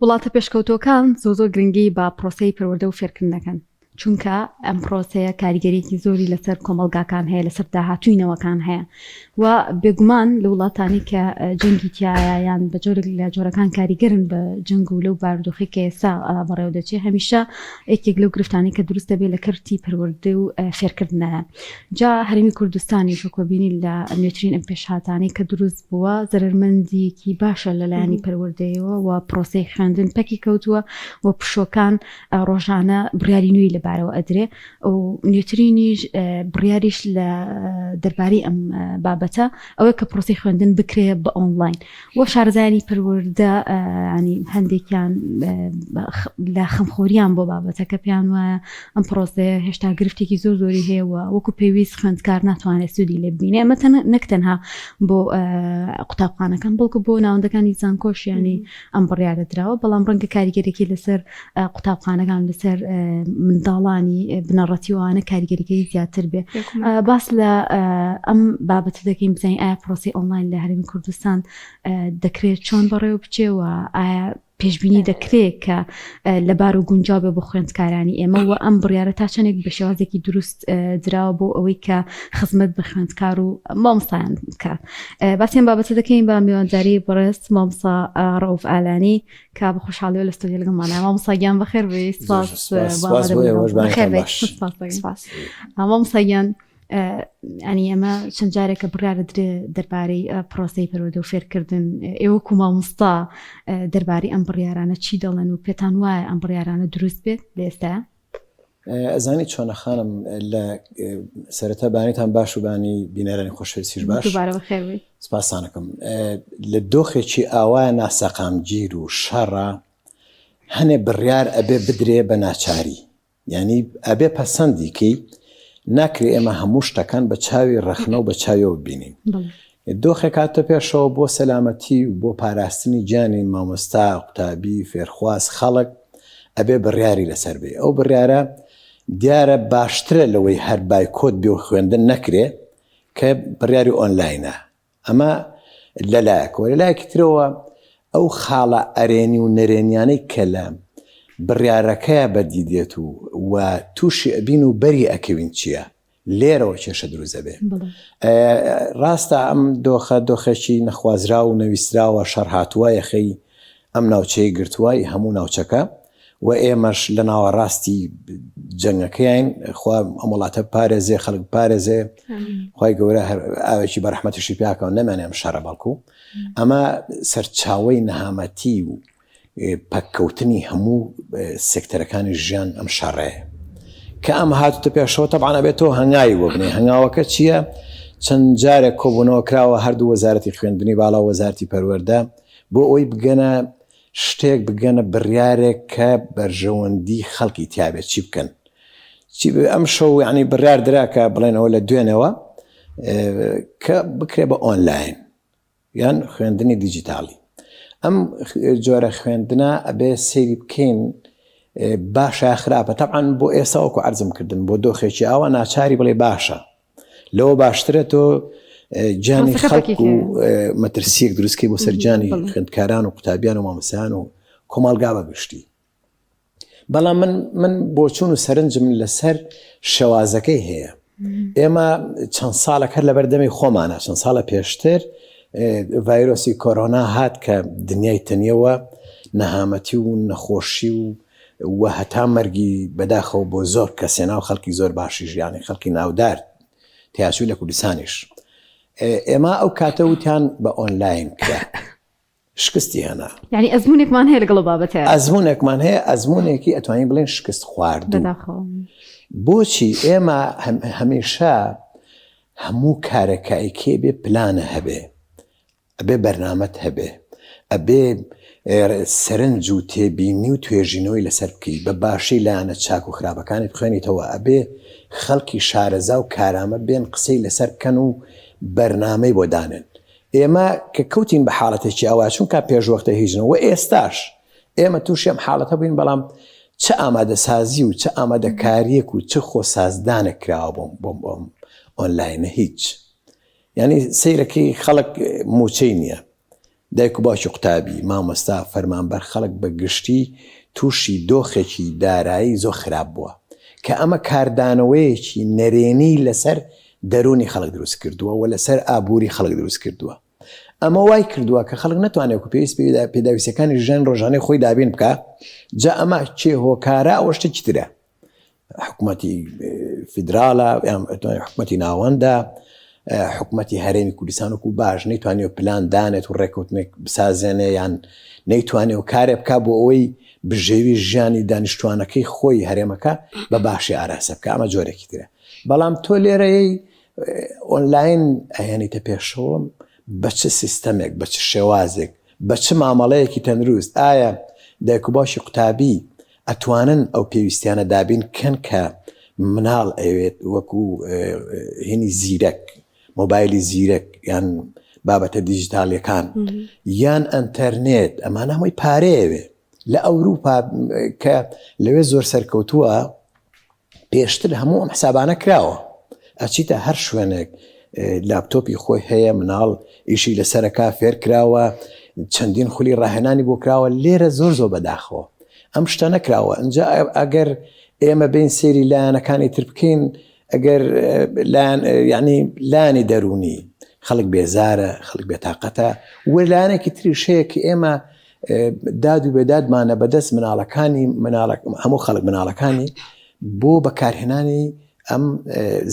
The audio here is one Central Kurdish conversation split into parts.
وڵاتە پێشکەوتوەکان زۆ گرنگی بە پرۆسەی پەروەردە و فێرکردنەکەن، چونکە ئەم پرۆسەیە کاریگەریەکی زۆری لەسەر کۆمەلگاکان هەیە، لەسەر داهاتووینەوەکان هەیە و بێگومان لە وڵاتانی کە جەنگی تایە یان بە جۆرێک لە جۆرەکان کاریگەرن بە جەنگ و لەو بارودۆخی کە ئێستا بەڕێوە دەچێت، هەمیشە یەکێک لەو گرفتانی کە دروست دەبێت لە کەرتی پەروەردە و فێرکردنەوە. جا هەرێمی کوردستانی شۆکۆبینی لە نوێترین ئەم پێشهاتانەی کە دروست بووە زەرمەندێکی باشە لەلایەنی پەروەردەیەوە و پرۆسەی خوێندن پەکی کەوتووە و پشۆکان ڕۆژانە بڕیاری نوێی لەبارەوە ئەدرێ و نوێترینیش بڕیاریش لە دەربارەی ئەم بابەتە ئەوەیە کە پرۆسەی خوێندن بکرێ بە ئۆنلاین وە شارەزانی پەروەردە ینی هەندێکیان لە خەمخۆریان بۆ بابەتەکە پێیان وایە ئەم پرۆسەیە هێشتا گرفتێکی زۆر زۆری هەیە و وەکو پێویست خوێندکار ناتوانێت سوودی لێ ببینێ. ئەمە نەک تەنها بۆ قوتابخانەکان بەڵکو بۆ ناوەندەکانی زانکۆش ینی ئەم بڕیارە درراوە، بەڵام ڕەنگە کاریگەرێکی لەسەر قوتابخانەکان لەسەر منداڵانی بنەڕەتیوانە کاریگەریەکەی زیاتر بێ. باس لە ئەم بابەتە دەکەین بزانین ئایا پرۆسی ئۆنلاین لە هەرێمی کوردستان دەکرێت چۆن بەڕێوە بچێەوە، ئایا پێشبینی دەکرێت کە لەبار و گونجاو بێ بۆ خوێندکارانی ئێمە و ئەم بڕیارە تا چەندێک بە شێوازێکی دروست دراوە بۆ ئەوەی کە خزمەت بە خوێندکار و مامۆستایان بکات. باسییان بابەتە دەکەین بە میوانداری بەڕێست مامۆستا ڕەوف ئالانی کە بە خۆشحاڵیەوە لە ستۆدیۆ لەگەڵمانە. مامۆستا گیان بەخێر بێ. مامۆستا گیان ئەنی ئەمە چەند جارێکە بڕیارە درێ دەربارەی پرۆسەی پەروەردە و فێرکردن، ئێوە کو مامۆستا دەربارەی ئەم بڕیارانە چی دەڵێن و پێتان وایە ئەم بڕیارانە دروست بێت لە ئێستا؟ ئەزانی چۆنە خانم لە سەرەتا بانیتان باش و بانی بینەرانی خۆشەویستیش باش. دووبارە بەخێر بێ. سپاسانەکەم. لە دۆخێکی ئاوایە ناسەقامگیر و شەڕە هەنێ بڕیار ئەبێ بدرێ بە ناچاری، یعنی ئەبێ پەسەندیکەی ناکرێ ئێمە هەموو شتەکان بە چاوی ڕەخنە و بە چاویەوە ببینین. دۆخێک هاتە پێشەوە بۆ سەلامەتی و بۆ پاراستنی گیانی مامۆستا، قوتابی، فێرخواز، خەڵک ئەبێ بڕیاری لەسەر بێ. ئەو بڕیارە دیارە باشترە لەوەی هەر بایکۆت بێ و خوێندن نەکرێ کە بڕیاری ئۆنلاینە. ئەمە لەلایەکەوە. لەلایەکی ترەوە ئەو خاڵە ئەرێنی و نەرێنیانەی کە لە بڕیارەکەیە بەردی دێت و تووشی ئەبین و بەری ئەکەوین چییە، لێرەوە کێشە دروست دەبێ. ڕاستە ئەم دۆخێکی نەخوازرا و نەویستراوە شەڕ هاتووە یەخەی ئەم ناوچەی گرتووای هەموو ناوچەکە و ئێمەش لە ناوەڕاستی جەنگەکەیان خوا ئەم وڵاتە پارێزێ، خەڵک پارێزێ، خوای گەورە ئاوێکی بەرەحمەتیشی پیاکەوە نەمانێ ئەم شەڕە بەڵکو ئەمە سەرچاوەی نەهامەتی و پەککەوتنی هەموو سێکتەرەکانی ژیان ئەم شەڕەیە کە ئەم هاتوتە پێشەوە. تەبعاً ئەبێتەوە هەنگاوی بۆ بنێ. هەنگاوەکە چییە؟ چەند جارێک کۆبوونەوە کراوە هەردوو وەزارەتی خوێندنی باڵا و وەزارەتی پەروەردە بۆ ئەوی بگەنە شتێک بگەنە بڕیارێک کە بەرژەوەندی خەڵکی تیابێت چی بکەن. ئەم شەو یعنی بڕیار دراکە بڵێنەوە لە دوێنەوە کە بکرێ بە ئۆنلاین یان خوێندنی دیجیتاڵی. ئەم جۆرە خوێندنە ئەبێ سەیری بکەین باشە خراپە. تەبعاً بۆ ئێستا وەکو عەرزم کردن بۆ دۆخێکی ئاوا ناچاری بڵێ باشە، لەوە باشترێت تۆ جانی خەڵک و مەترسیەک دروستکەی بۆ سەرجانی خوێندکاران و قوتابیان و مامۆستایان و کۆمەڵگا بەگشتی. بەڵام من بۆ چوون و سەرنجم لەسەر شەوازەکەی هەیە. ئێمە چەند ساڵێک هەر لە بەردەمی خۆمانە، چەند ساڵە پێشتر ڤایرۆسی کۆرۆنا هات کە دنیای تەنیەوە نەهامەتی و نەخۆشی و هەتا مەرگی بەداخەوە بۆ زۆر کەسێنا و خەڵکی زۆر باشی ژیانی خەڵکی ناودار تیاچووی لە کوردستانیش. ئێمە ئەو کاتە وتیان بە ئۆنلاین کرا، شکستی هەنا. یعنی ئەزمونێکمان هەیە لەگەڵ بابەتە. ئەزمونێکمان هەیە، ئەزمونێکی ئەتوانین بڵێن شکست خواردوو. بۆچی ئێمە هەمیشە هەموو کارەکایکێ بێ پلانە هەبێ، ئەبێ بەرنامەت هەبێ، ئەبێ سەرنج و تێبینی و توێژینەوەی لەسەر بکەی بە باشی لایەنە چاک و خراپەکانی بخوێنیتەوە. ئەبێ خەڵکی شارەزا و کارامە بێن قسەی لەسەر بکەن و بەرنامەی بۆ دانن. ئێمە کە کەوتین بە حاڵەتێکی ئەوە چونکە پێشوەختە هیچنەوە ئێستاش ئێمە تووشی ئەم حاڵەتە بووین، بەڵام چه ئامادەسازی و چه ئامادەکاریەک و چه خۆسازدانە کراوە بۆم ئۆنلاینە هیچ. یعنی سەیرەکەی خەڵک موچەی نییە. دایک و باشی قوتابی مامۆستا فەرمانبەر خەڵک بە گشتی تووشی دۆخێکی دارایی زۆر خراپ بووە کە ئەمە کاردانەوەیەکی نەرێنی لەسەر دەرونی خەڵک دروست کردووە و لەسەر ئابووری خەڵک دروست کردووە. ئەمە وای کردووە کە خەڵک نەتوانێت و پێویست پێداویستەکانی ژیان ڕۆژانەی خۆی دابین بکە. جا ئەمە چێ هۆکارە ئەوە شتێکی ترە، حکوومەتی فیدراڵە حکوومەتی ناوەندە، حکوومەتی هەرێمی کوردستان وەکو باش نەیتوانێت پلان دانێت و ڕێکەوتنێک بسازێنێ یان نەیتوانێت و کارێ بکە بۆ ئەوەی بژێوی ژیانی دانیشتوانەکەی خۆی هەرێمەکە بە باشی ئاراسە بکە. ئەمە جۆرێکی ترە. بەڵام تۆ لێرەیە ئۆنلاین ئەهێنیتە پێشەوە بە چ سیستەمێک، بە چ شێوازێک، بە چ مامەڵەیەکی تەندروست. ئایا دایک و باشی قوتابی ئەتوانن ئەو پێویستیانە دابین کەن کە مناڵ ئەوێت وەکو هێنی زیرەک، مۆبایلی زیرەک یان بابەتە دیجیتاڵیەکان یان ئەنتەرنێت، ئەمانە هەمووی پارەیەوێ لە ئەوروپا کە لەوێ زۆر سەرکەوتووە پێشتر هەموو ئەم حسابانە کراوە. ئەچیتە هەر شوێنێک لاپتۆپی خۆی هەیە، مناڵ ئیشی لەسەرەکە فێر کراوە، چەندین خولی ڕاهێنانی بۆ کراوە. لێرە زۆر زۆر بەداخەوە ئەم شتە نەکراوە. ئەنجا ئەگەر ئێمە بین سێری لایەنەکانی تر بکەین، ئەگەر یعنی لایەنی دەرونی خەڵک بێزارە، خەڵک بێتاقەتە، وەلایەنێکی تریش هەیە کە ئێمە داد و بێدادمانە بەدەست مناڵەکانی هەموو خەڵک مناڵەکانی بۆ بەکارهێنانی ئەم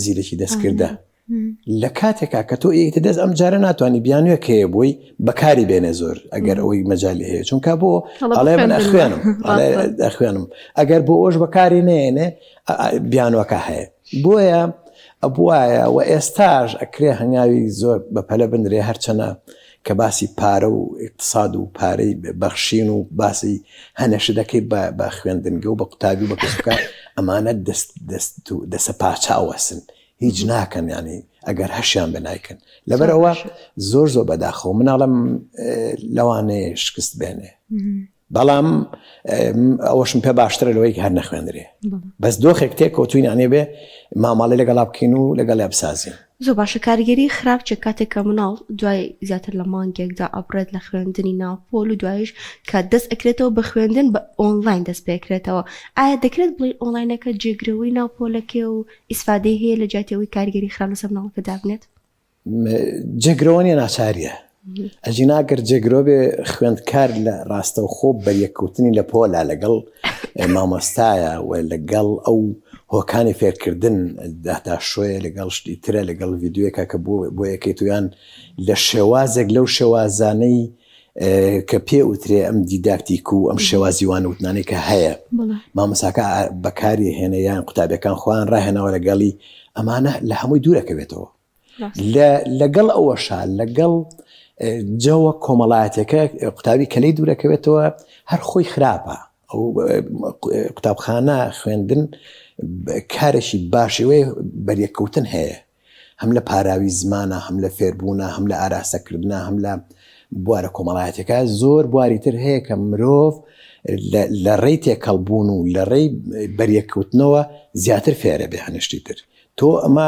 زیرەکی دەستکردە. لە کاتێکا کە تۆ ئیتە دەست ئەم جارە ناتوانانی بیانوێک هەیە بۆی بەکاری بێنێ زۆر ئەگەر ئەوەی مەجای هەیە، چونکە بۆ ئەڵێ من ئەخوێنم ئەگەر بۆ ئەوش بەکاری نێنێ بیانوەکە هەیە. بۆیە ئەبوایە و ئێستاژ ئەکرێ هەنگاوی زۆر بەپەلە بندرێ هەرچەنە کە باسی پارە و اقتصاد و پارەی بەخشین و باسی هەنەشت دەکەی بە خوێندنگە و بە قوتابی و بە کەسوکە ئەمانە دەسە پاچاوەسن، هیچ ناکەن، ینی ئەگەر هەشیان بەنایکن. لەبەرەوە زۆر زۆر بەداخەوە مناڵم لەوانەیە شکست بێنێ، بەڵام ئەوەشم پێ باشترە لەوەی هەر نەخوێندرێ، بەس دۆخێک تێکەوتوین ئەنێ بێ ماماڵی لەگەڵا بکەین و لەگەڵ بسازین. زۆر باشە. کاریگەری خراپ چێ کاتێککە مناڵ دوای زیاتر لە مانگێکدا ئەبرێت لە خوێندنی ناوپۆل و دوایش کە دەست ئەکرێتەوە بە خوێندن بە ئۆنلاین دەست پێکرێتەوە. ئایا دەکرێت بڵێ ئۆنلاینەکە جێگرەوەی ناوپۆلەکە و ئیسفادەی هەیە لە جاتەوەی کاریگەری خراپ لەسەر مناڵەکە دابنێت؟ جێگرەوەنیە ناچاریە. ئەجی ناگەر جێگرۆ بێ خوێندکار لە ڕاستە و خۆ بەریەکەوتنی لە پۆلا لەگەڵ مامۆستایە و لەگەڵ ئەو هۆکانی فێرکردن داهداشۆیە لەگەڵ شتی ترە لەگەڵ ڤیددیوەکە کە بۆ یەکەیتویان لە شێوازێک لەو شێوازانەی کە پێ وترێ ئەم دیداکتیک و ئەم شێوازیوان وتنانەی کە هەیە مامۆساکە بەکاری هێنەیان قوتابیەکان خۆیان ڕاهێنەوە لەگەڵی ئەمانە لە هەمووی دوورەکەوێتەوە. لەگەڵ ئەوەشە لەگەڵ جەوە کۆمەڵایەتەکە قوتابی کەلەی دوورەکەوێتەوە هەر خۆی خراپە. ئەو قوتابخانە خوێندن کارێکی باشەوەی بەریەکەوتن هەیە، هەم لە پاراوی زمانە، هەم لە فێربوونە، هەم لە ئاراستەکردنە، هەم لە بوارە کۆمەڵایەتەکە. زۆر بواری تر هەیە کە مرۆڤ لە ڕێی تێکەڵبوون و لە ڕێی بەریەکەوتنەوە زیاتر فێرە بێ هەنشتی تر. تۆ ئەمە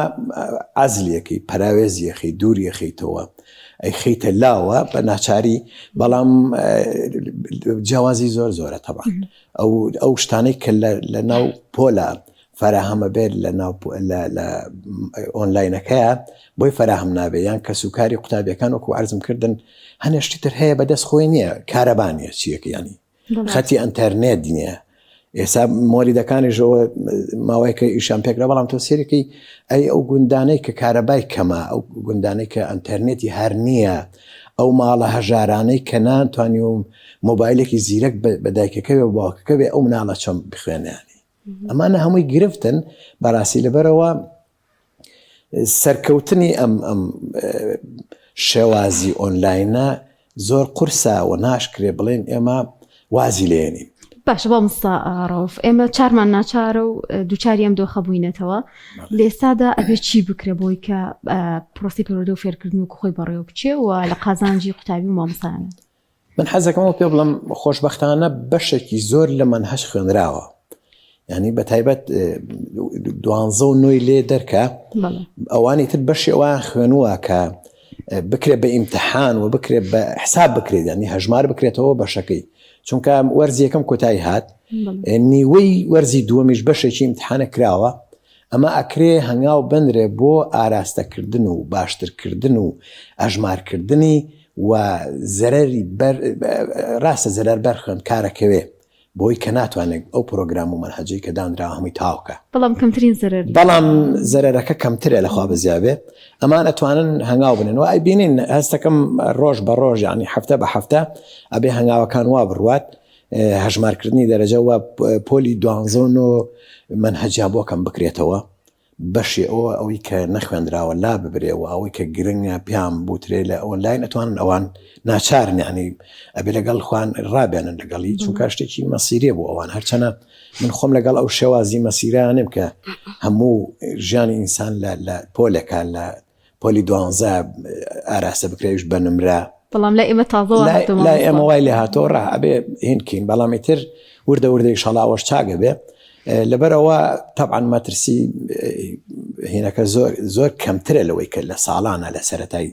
عەزلیەکەی پەراوێزیەخی دووریەخیتەوە ئەی خەیتە لاوە بە ناچاری، بەڵام جیاوازی زۆر زۆرە تەبع ئەو شتانەی کە لە ناو پۆلە فەراهەمە بێت لە ئۆنلاینەکەیە بۆی فەراهم نابێ، یان کە سوکاری قوتابیەکان وەکو عەرزم کردن هەنێشتی تر هەیە بەدەست خۆی نییە، کارەبانیە چیەکە ینی خەتی ئەنتەرنێت نییە. ئێستا مۆریدەکانیشەوە ماوەیەکە ئیشان پێکرا، بەڵام تۆ سێرەکەی ئەی ئەو گوندانەی کە کارەبای کەمە، ئەو گوندانەی کە ئەنتەرنێتی هەر نییە، ئەو ماڵە هەژارانەی کە ناتوانی و مۆبایلێکی زیرەک بە دایکەکەوێ و باوکەکە بێ ئەو مناڵە چەم بخوێنیانی. ئەمانە هەمووی گرفتن بەڕاستی. لەبەرەوە سەرکەوتنی ئەم شێوازی ئۆنلاینە زۆر قورسە و ناشکرێ بڵێن ئێمە وازی لێنین. باش بۆ مستا ڕۆف ئێمە چارمان ناچارە و دووچاری ئەم دۆخە بووینەتەوە. لێستادا ئەبێ چی بکرێ بۆی کە پرۆسی پەروەردە و فێرکردن و خۆی بەڕێوە بچێ و لە قازانجی قوتابی و مامۆستایانە؟ من حەزەکەمەوە پێ بڵم خۆشبەختانە بەشێکی زۆر لە مەنهەج خوێنراوە، ینی بە تایبەت 12 و 9 لێ دەرکە ئەوانی تر بەشی ئەوان خوێنووە کە بکرێت بە ئیمتحان و بکرێت بە حساب بکرێت ینی هەژمار بکرێتەوە بەشەکەی چونکە وەرزی یەکەم کۆتایی هات نیوەی وەرزی دووەمیش بەشێکی ئیمتحانە کراوە ئەمە ئەکرێ هەنگاو بندرێ بۆ ئاراستەکردن و باشترکردن و ئەژمارکردنی و زەرەری ڕاستە زەرەر بەرخن کارەکەوێ بۆی کە ناتوانێت ئەو پرۆگرام و مەنهەجەی کە دانرا هەمووی تاوکە بەڵام کەمترین زەرەر بەڵام زەرەرەکە کەمترە لەخوا بەزیابێ ئەمان ئەتوانن هەنگاو بنن و ئەبینین هەستەکەم ڕۆژ بە ڕۆژ ینی هەفتە بە هەفتە ئەبێ هەنگاوەکان وا بڕوات هەژمارکردنی دەرەجە وە پۆلی 12 و مەنهەجیا بۆ کەم بکرێتەوە بەشی ئەوەی کە نەخوێندراوە لا ببرێەوە ئەوەی کە گرنگە پیام بوترێ لە ئۆنلاین ئەتوانن ئەوان ناچارن ینی ئەبێ لەگەڵ خوان ڕابێنن لەگەڵی چونکە شتێکی مەسیرێ بۆ ئەوان هەرچەنە من خۆم لەگەڵ ئەو شێوازی مەسیرانم کە هەموو ژیانی ئینسان لە پۆلێکە لە پۆلی 12 ئاراستە بکرێویش بە نمرە بەڵام لە ئێمە تازەوە لا ئێمە وای لێ هاتۆ ڕ ئەبێ هینکەین بەڵامی تر وردە وردەی شەڵاوەش چاگە بێ لەبەرەوە طبعاً مەترسی هینەکە زۆر کەمترە لەوەی کە لە ساڵانە لە سەرەتای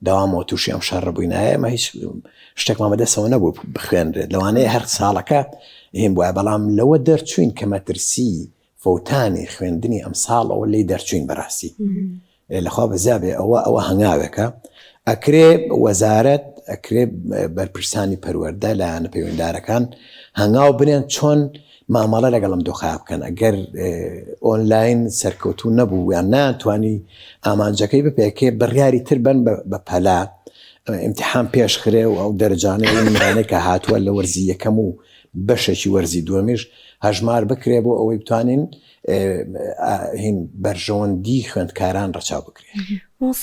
داوامەوە تووشی ئەم شەڕ بووینایە ئەمە هیچ شتێکمان بەدەستەوە نەبوو بخوێنرێت لەوانەیە هەر ساڵەکە هین بووە بەڵام لەوە دەرچوین کە مەترسی فەوتانی خوێندنی ئەم ساڵ ئەوە لی دەرچوین بەڕاستی لەخوا بەزیابێ ئەوە هەنگاوێکە ئەکرێ وەزارەت ئەکرێ بەرپرسانی پەروەردە لایەنە پەیوەنددارەکان هەنگاو بنێن چۆن مامەڵە لەگەڵم دۆخا بکەن ئەگەر ئۆنلاین سەرکەوتو نەبوو یان ناتوانی ئامانجەکەی بپێکێ بڕیاری تر بن بە پەلا ئیمتحان پێشخرێ و ئەو دەرجانەی نمرانەی کە هاتووە لە وەرزی یەکەم و بەشێکی وەرزی دووەمیش هەژمار بکرێ بۆ ئەوەی بتوانین هین بەرژەوەندی خوێندکاران ڕەچاو بکرێت.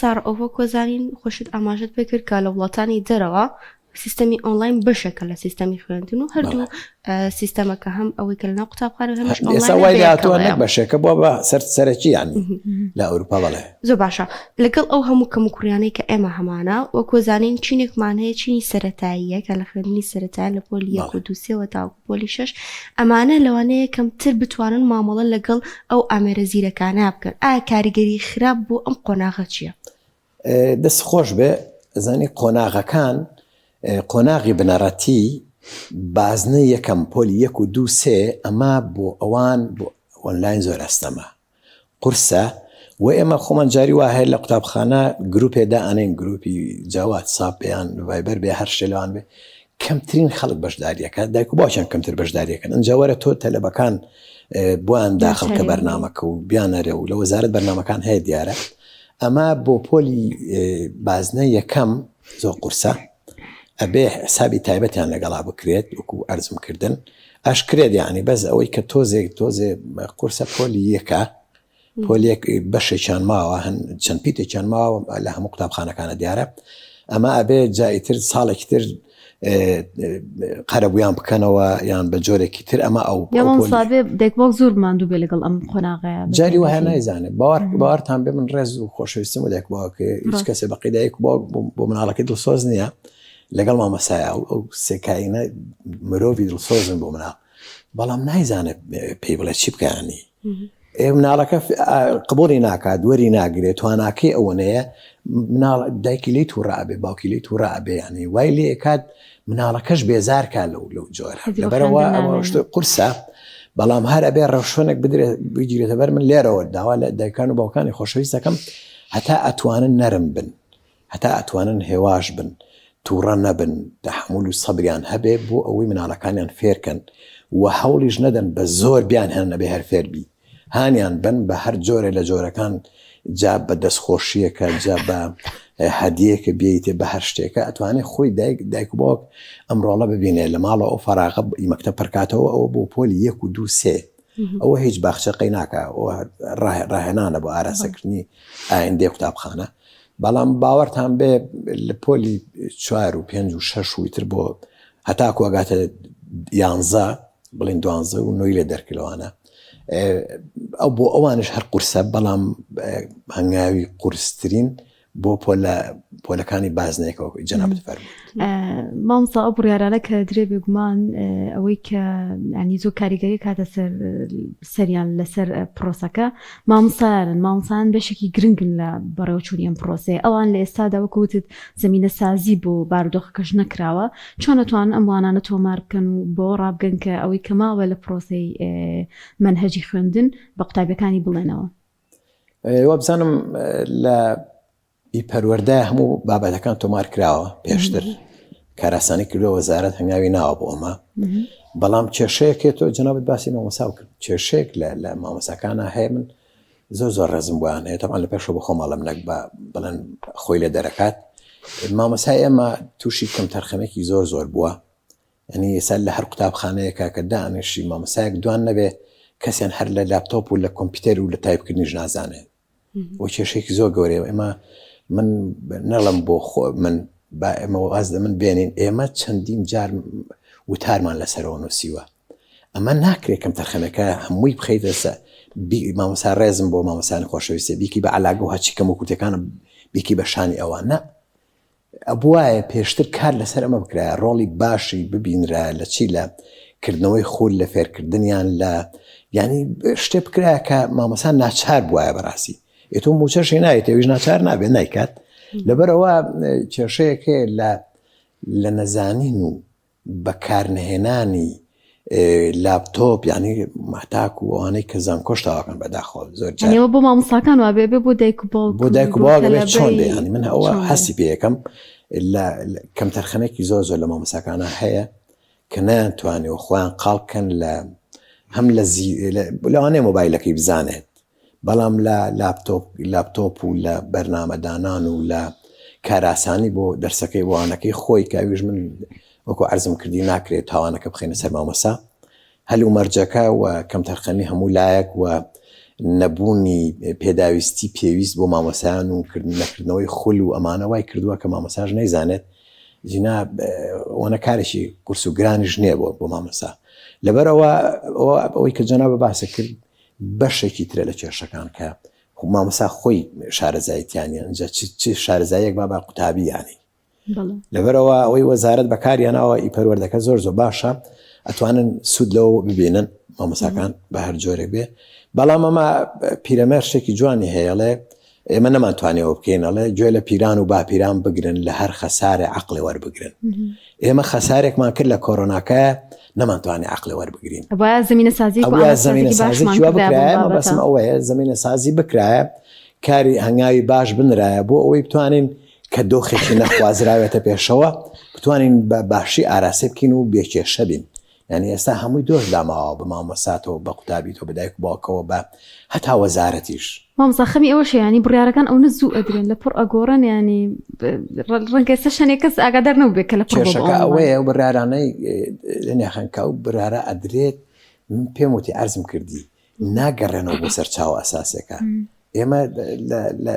سار ئەوە کۆزانین خۆشت ئاماژت بکرد کە لە وڵاتانی دەرەوە سیستەمی ئۆنلاین بەشەکە لە سیستەمی خوێندن و هەردوو سیستەمەکە هەم ئەوەی کە لەناو قوتابخانە هەمش ئۆنلاین بەشەکە بۆ بە سەرچی یانی لە ئەوروپا بەڵێ زۆر باشە لەگەڵ ئەو هەموو کەم و کوڕیانەی کە ئێمە هەمانە وە کۆزانین چینێکمان هەیە چینی سەرەتاییە کە لە خوێندنی سەرەتای لە پۆلی 1 و 2 تاوەکو پۆلی 6 ئەمانە لەوانەیە کەمتر بتوانن مامەڵە لەگەڵ ئەو ئامێرە زیرەکانە بکەن ئایا کاریگەری خراپ بۆ ئەم قۆناغە چییە؟ دەست خۆش بێ زانی قۆناغەکان قۆناغی بنەڕەتی بازنە یەکەم پۆلی 1 و 2 ئەمە بۆ ئەوان بۆ ئۆنلاین زۆر ئەستەمە قورسە و ئێمە خۆمان جاری وا هەیە لە قوتابخانە گروپێدا ئەنین گروپی جاوات ساپیان ڤایبەر بێ هەر شێلوان بێ کەمترین خەڵک بەشداریەکە دایک و باوکیان کەمتر بەشداریەکەن ئەنجاوەرە تۆ تەلەبەکان بۆیان داخڵ کە بەرنامەکە و بیانەرێ و لە وەزارەت بەرنامەکان هەیە دیارە ئەمە بۆ پۆلی بازنە یەکەم زۆر قورسە ئەبێ حسابی تایبەتیان لەگەڵا بکرێت وەکو ئەرزم کردن ئەشکرێت یعنی بەس ئەوەی کە تۆزێ قورسە پۆلی یەکە پۆلیەک بەشێکیان ماوە هەن چەند پیتێکیان ماوە لە هەموو قوتابخانەکانە دیارە ئەمە ئەبێ جایتر ساڵێکی تر قەرەبوویان بکەنەوە یان بە جۆرێکی تر ئەمە ئەو دێکبۆک زۆر ماندوو بێ لەگەڵ ئەم قۆناغەیە جاری وهە نایزانێت باوەڕتان بێ من ڕێز و خۆشەویستم و دێکبووکە هیچ کەسێ بەقیدایک بۆ مناڵەکەی دڵسۆز نییە لەگەڵ مامەسایە ئەو سێکاینە مرۆڤی دڵسۆزن بۆ مناڵ بەڵام نایزانێت پێی بڵێ چی بکەیانی مناڵەکە قبولی ناکات دووەری ناگرێت تواناکەی ئەوەنەیە مناڵ دایکی لی تووڕابێ باوکی لی تووڕابێ ینی وای لێ کات مناڵەکەش بێزارکە لەو جۆرە لەبەرەوە ئەوە قورسە بەڵام هەر ئەبێ ڕەوشۆنێک بگیرێتە بەر من لێرەوە داوا لە دایکان و باوکانی خۆشەویستەکەم هەتا ئەتوانن نەرم بن هەتا ئەتوانن هێواش بن تووڕە نەبن تەحموڵ و سەبریان هەبێ بۆ ئەوەی مناڵەکانیان فێرکەن و هەوڵیش نەدەن بە زۆر بیان هێن نەبێ هەر فێربی هانیان بن بە هەر جۆرە لە جۆرەکان جا بە دەستخۆشیەکە جا بە هەدیەکە بێیتێ بە هەر شتێکە ئەتوانێت خۆی دایک و باوک ئەمڕۆڵە ببینێ لە ماڵە ئەو فەراغە مەکتەب پڕکاتەوە ئەوە بۆ پۆلی 1 و 2 ئەوە هیچ باخچەقەی ناکە ڕاهێنانە بۆ ئاراستەکردنی ئایندەی قوتابخانە بەڵام باوەڕتان بێ لە پۆلی 4 و 5 و 6 ویتر بۆ هەتاکو ئەگاتە 11 بڵین 12 و 9 لێ دەرکلەوانە ئەو بۆ ئەوانش هەر قورسە بەڵام هەنگاوی قورسترین بۆ پۆلەکانی بازنێکەوە جەنابەت فەرمووت. مامۆستا ئەو بڕیارانە کە درێ بێگومان ئەوەی کە ینی زۆر کاریگەری کاتە سەریان لەسەر پرۆسەکە مامۆستایان بەشێکی گرنگن لە بەڕێوەچوونی ئەم پرۆسەیە. ئەوان لە ئێستادا وەکوتت زمینە سازی بۆ بارودۆخەکەش نەکراوە، چۆن ئەتوانن ئەم وانانە تۆمار بکەن و بۆ ڕابگەن کە ئەوەی کەماوە لە پرۆسەی منهەجی خوێندن بە قوتابیەکانی بڵێنەوە؟ وە بزانم لە پەروەردە هەموو بابەتەکان تۆمار کراوە پێشتر کاراسانی کردووە وەزارەت هەنگاوی ناوە بۆ ئەمە، بەڵام کێشەیەکێتەوە جەنابەت باسی مامۆسا کرد. کێشەیەک لە مامۆساکانە هەیە، من زۆر ڕێزم بۆیان هەیە، تەمان لە پێشەوە بە خۆماڵم نەک بڵێن خۆی لە دەرەکات. مامۆسای ئێمە تووشی کەم تەرخەمێکی زۆر بووە، ئەنی ئێستا لە هەر قوتابخانەیەکە کە دانیشی مامۆسایەک دوان نەبێ کەسیان هەر لە لاپتۆپ و لە کۆمپیوتەر و لە تایپکردنیش نازانێت. بۆ کێشێکی زۆر گەورەیە. ئێمە من نەڵم بۆ خۆ من با ئێمە واز لە من بێنین، ئێمە چەندین جار وتارمان لەسەرەوە نووسیوە. ئەمە ناکرێت کەم تەرخەمەکە هەمووی بخەیتە مامۆسا ڕێزم بۆ مامۆسانی خۆشەویستە بیکی بە عەلاگە و هەچی کەم و کوتەکانە بیکی بە شانی ئەوانە. ئەبوایە پێشتر کار لەسەر ئەمە بکرایە، ڕۆڵی باشی ببینرا لە چی لە کردنەوەی خۆل لە فێرکردنیان لە ینی شتێ بکرایە کە مامۆسا ناچار بووایە بەڕاستی. ئێتۆ موچەشی نایێت ئەویش ناچار نابێت نایکات. لەبەرەوە کێشەیەکێ لە نەزانین و بەکارنهێنانی لاپتۆپ ینی مەحتاک و ئەوانەی کە زانکۆشتاواکەن بەداخۆ زۆر جارەوە بۆ مامۆستاکان وابێ بۆ دایک و باوک بێت چۆن بێ. ینی من ئەوە هەستی پێیەکەم کەم تەرخەمێکی زۆر لە مامۆساکانە هەیە کە نەیانتوانێ خۆیان قاڵکەن لە هەم لەوانەیە مۆبایلەکەی بزانێت، بەڵام لە لاپتۆپ و لە بەرنامەدانان و لە کاراسانی بۆ دەرسەکەی وانەکەی خۆی کاویش من وەکو عەرزم کردی ناکرێت تاوانەکە بخێنە سەر مامۆسا. هەلو مەرجەکە و کەم تەرخەمی هەموو لایەک و نەبوونی پێداویستی پێویست بۆ مامۆسایان و نەکردنەوەی خول و ئەمانە وای کردووە کە مامۆساژ نەیزانێت جینا ئەوەنە کارێکی قورس و گرانیش نییە بۆ مامۆسا. لەبەرەوە ئەوەی کە جەنابە باسە کرد بەشێکی ترە لە کێشەکان کە مامۆسا خۆی شارەزایەتیانی ئەنجا چ شارەزایەک با قوتابی یانی. لەبەرەوە ئەوەی وەزارەت بەکاریانەوە ئیپەروەردەکە زۆر باشە، ئەتوانن سوود لەوە ببینن مامۆساکان بە هەر جۆرێک بێ. بەڵام ئەمە پیرەمێر شتێکی جوانی هەیەڵێ ئێمە نەمانتوانێەوە بکەینەڵێ گوێ لە پیران و باپیران بگرن لە هەر خەسارێ عەقڵێ وەربگرن. ئێمە خەسارێکمان کرد لە کۆرۆناکە نەمانتوانێ عەقڵێ وەربگرین. زمینە سازی بکرایە، بەسم ئەوەیە زمینە سازی بکرایە، کاری هەنگاوی باش بنرایە بۆ ئەوەی بتوانین کە دۆخێکی نەخوازراوێتە پێشەوە بتوانین بە باشی ئاراسێ بکەین و بێکێشە بین. ینی ئێستا هەمووی دۆش داماوە بە مامۆساتەوە بە قوتابیتەوە بە دایک و باوکەوە بە هەتا وەزارەتیش. مامۆستا خەمی ئەوەش ینی بڕیارەکان ئەو نەزوو ئەدرێن لە پڕ ئەگۆڕن، ینی ڕەنگە ئێستا شەنێک کەس ئاگادار نەبێت کە لە کێشەکە ئەوەیە و بڕیارانەی لەنێخەنکە و بڕیارە ئەدرێت. من پێم وتی عەرزم کردی ناگەڕێنەوە بۆ سەرچاوە ئەساسەکە. ئێمە لە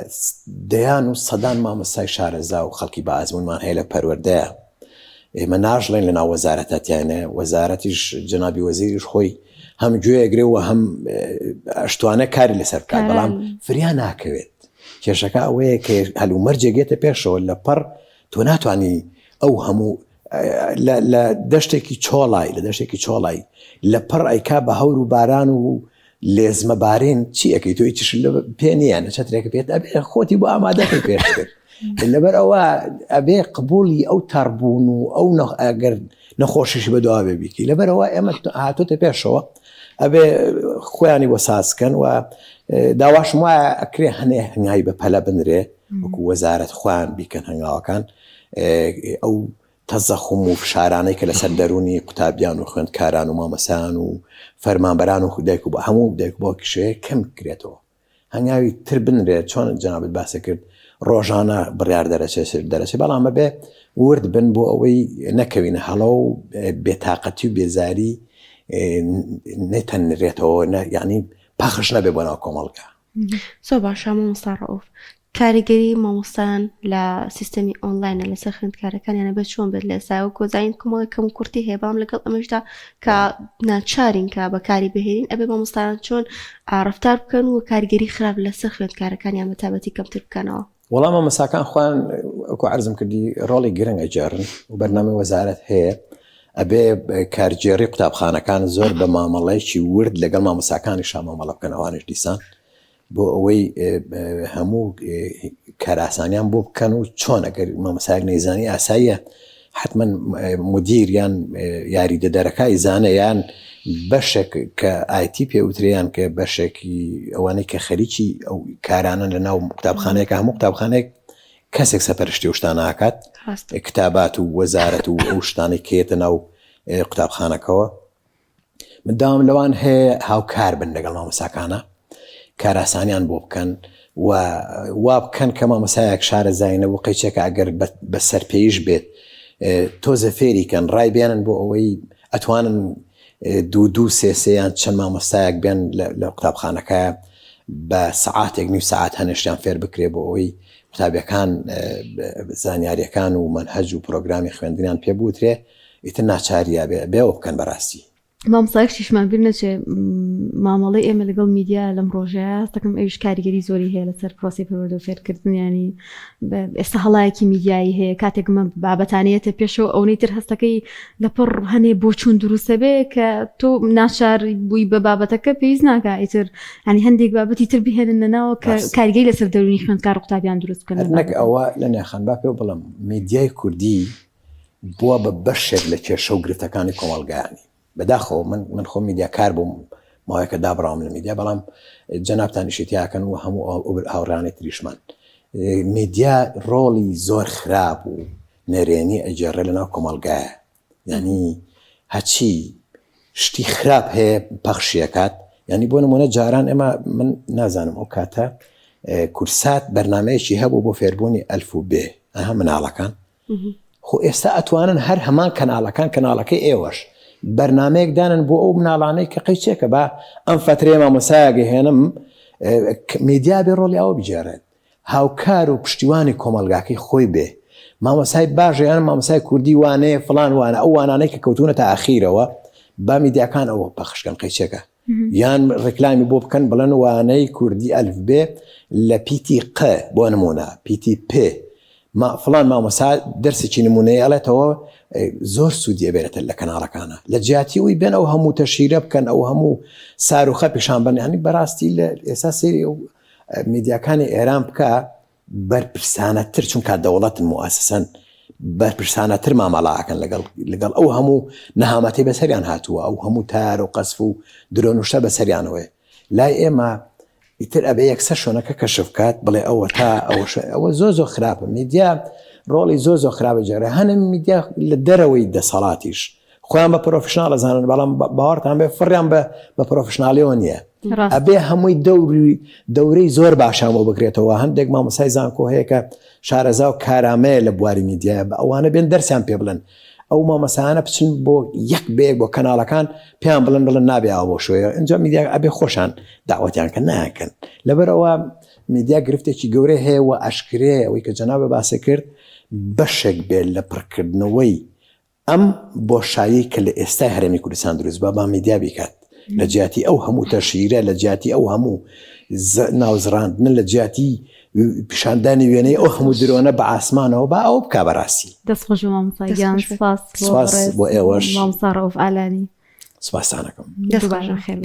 دەیان و سەدان مامۆستای شارەزا و خەڵکی بەئازمونمان هەیە لە پەروەردەیە. ئێمە ناژڵێن لە ناو وەزارەتەتیانە، وەزارەتیش جەنابی وەزیریش خۆی هەم گوێگرێەوە هەم ئەشتوانە کاری لەسەر بکات، بەڵام فریان ناکەوێت. کێشەکە ئەوەیە کە هەلو مەرجێگێتە پێشەوە لە پەڕ تۆ ناتوانانی ئەو هەموو لە دەشتێکی چۆڵای لە پڕ ئەیکا بە هەور و باران و لێزمە بارێن چی ئەەکەی تۆ هیچیش پێ نییە نەچەترێکە پێت ئەبێ خۆتی بۆ ئامادەکەی پێشتر. لەبەر ئەوە ئەبێ قبولی ئەو تاربوون و ئەو ئەگەر نەخۆشیشی بەدوا بێبیکی. لەبەرەوە ئێمە هاتوتە پێشەوە ئەبێ خۆیانی بۆ سازکەن و داواشم وایە ئەکرێ هەنێ هەنگایی بە پەلە بنرێ وەکو وەزارەت خۆیان بیکەن هەنگاوەکان ئەو تەزەخم و فشارانەی کە لەسەر دەرونی قوتابیان و خوێندکاران و مامۆسایان و فەرمانبەران و دایک و با هەموو دایک و باوکیشەیە کەم بکرێتەوە، هەنگاوی تر بنرێت. چۆن جەنابەت باسە کرد ڕۆژانە بڕیار دەرەچێت، بەڵام بێ ورد بن بۆ ئەوەی نەکەوینە هەڵە و بێتاقەتی و بێزاری نێتەنرێتەوە، یعنی پاخش نەبێ بۆ ناو کۆمەڵگە. زۆر باشە مامۆستا ڕەئوف. کاریگەری مامۆستایان لە سیستەمی ئۆنلاینە لەسەر خوێندکارەکانیانە بێت چۆن بێت لە ئێستا کۆزین کۆمەڵێک کەم و کورتی هەیە، بەڵام لەگەڵ ئەمەشدا کە ناچارین کە بەکاری بهێنین ئەبێ مامۆستایان چۆن ڕەفتار بکەن و کاریگەری خراپ لەسەر خوێندکارەکانیان بەتابەتی کەمتر بکەنەوە. وەڵام مامۆستاکان خۆیان وەکو عەرزم کردی ڕۆڵی گرنگ ئەجێڕن و بەرنامەی وەزارەت هەیە ئەبێ کارگێڕی قوتابخانەکان زۆر بە مامەڵەیەکی ورد لەگەڵ مامۆستاکانیشان مامەڵە بکەن ئەوانش دیسان بۆ ئەوەی هەموو کاراسانیان بۆ بکەن و چۆن ئەگەر مامۆستایەک نەیزانی ئاساییە حتما مدیر یان یاریدەدەرەکەی زانە یان بەشێک کە ئایتی پێوتریان کە بەشێکی ئەوانەی کە خەریکی ئەو کارانن لە ناو قوتابخانەیەکە هەموو قوتابخانەیەک کەسێک سەپەرشتی و شتاناکات کتابات و وەزارەت و ئەو شتانی کێتە ناو قوتابخانەکەەوە منداوام لەوان هەیە هاوکار بن لەگەڵ مامۆستاکانە کاراسانیان بۆ بکەن و وا بکەن کە مامۆستایەک شارەزاینە و قەیچێکە ئەگەر بە سەرپێیش بێت تۆزە فێریکەن ڕای بێنن بۆ ئەوەی ئەتوانن دوو سێسەیان چەند مامۆستایەک بێن لە قوتابخانەکە بە سەعاتێک نیو سەعات هەنیشتیان فێر بکرێ بۆ ئەوەی قوتابیەکان زانیاریەکان و منهەج و پرۆگرامی خوێندنیان پێبوترێ ئیتر ناچاریە بێەوە بکەن بەڕاستی مامۆستایەک شیشمان بیر نەچێ مامەڵەی ئێمە لەگەڵ میدیا لەم ڕۆژەیە دەکەم ئەویش کاریگەری زۆری هەیە لەسەر پرۆسی پەروەردە و فێرکردن ینی ئێستا هەڵایەکی میدیایی هەیە کاتێکمە بابەتانەتە پێشەوە ئەوەی تر هەستەکەی لەپڕ هەنێ بۆ چوون دروستە بێ کە تۆ ناچار بووی بە بابەتەکە پێویست ناکە ئیتر ینی هەندێک بابەتی تر بهێنن لەناوە کە کاریگەری لەسەر دەرونی خوێندکار قوتابیان دروست بکەن نەک ئەوە لە نێخان با پێ بڵم میدیای کوردی بووە بە بەشێک لە کێشە و گرفتەکانی کۆمەڵگایانی بەداخۆ من خۆ میدیاکار بووم ماوەیەکە دابڕام لە میدیا بەڵام جەنابتانیشتیاکەن و هەموو هاوڕانێک تریشمان میدیا ڕۆڵی زۆر خراپ و نەرێنی ئەجێڕێ لەناو کۆمەڵگایە ینی هەچی شتی خراپ هەیە پەخشیەکات ینی بۆ نمونە جاران ئێمە من نازانم ئەو کاتە کورسات بەرنمەیەکی هەبوو بۆ فێربوونی ئەلف و بێ ئەها مناڵەکان خۆ ئێستا ئەتوانن هەر هەمان کەناڵەکەی ئێوەش بەرنمەیەک دانن بۆ ئەو مناڵانەی کە قەیچێکە بە ئەم فترەیە مامۆستایەکە هێنم میدیا بێ ڕۆڵی ئەوە بجێڕێت هاوکار و پشتیوانی کۆمەلگاکەی خۆی بێ مامۆستای باشە یان مامۆستای کوردی وانەیە فڵان وانە ئەو وانانەی کە کەوتونە تا ئاخیرەوە با میدیاکان ئەوە پەخشکەن قەیچێکە یان ڕێکلامی بۆ بکەن بڵێن وانەی کوردی ئەلف بێ لە پیتی ق بۆ نمونە پیتی پێ فڵان مامۆستا دەرسێکی نمونەیە ئەڵێتەوە زۆر سوودیە بێرێتە لە کەناڵەکانە لە جیاتی ئەوی بێن ئەو هەموو تەشیرە بکەن ئەو هەموو ساروخە پیشان بن ینی بەڕاستی لە ئێستا سێری ئەو میدیاکانی ئێران بکە بەرپرسانەتر چونکە دەوڵەتن مواسسەن بەرپرسانەتر مامەڵاکەن لەگەڵ ئەو هەموو نەهامەتی بەسەریان هاتووە ئەو هەموو تار و قەسف و درۆنوشتە بەسەریانەوەی لای ئێمە ئیتر ئەبێ یەکسە شۆنەکە کەشف کات بڵێ ئەوە تا ئەوە زۆ خراپە میدیا ڕۆڵی زۆ خراپە جێڕێ هەنە میدیا لە دەرەوەی دەسەڵاتیش خۆیان بە پرۆفشنال ئەزانن بەڵام باوەڕتان بێ فڕیان بە پرۆفشنالیەوە نییە ئەبێ هەمووی دەورەی زۆر باشامەوە بکرێتەوە هەندێک مامۆستای زانکۆ هەیە کە شارەزا و کارامەیە لە بواری میدیایە بە ئەوانە بێن دەرسیان پێ بڵێن ئەو مامۆستایانە بچن بۆ یەک بێک بۆ کەناڵەکان پێیان بڵێن نابێ ئەوە بۆ شوێ ئەنجا میدیا ئەبێ خۆشان داوەتیان کە ناکەن لەبەرەوە میدیا گرفتێکی گەورەی هەیە و ئەشکرێ ئەوەی کە جەنابە باسە کرد بەشێک بێت لە پڕکردنەوەی ئەم بۆشایی کە لە ئێستای هەرێمی کوردستان دروست بە میدیا بیکات لە جیاتی ئەو هەموو تەشیرە لە جیاتی ئەو هەموو ناوزڕاندن لە جیاتی پیشاندانی وێنەی ئەو هەموو درۆنە بە ئاسمانەوە با ئەو بکا بەڕاستی دەستخۆش مامۆستایان سپاس بۆ ئێوەش مامۆستا ڕەوف ئالانی سپاسانەکەم دەست باشە خێر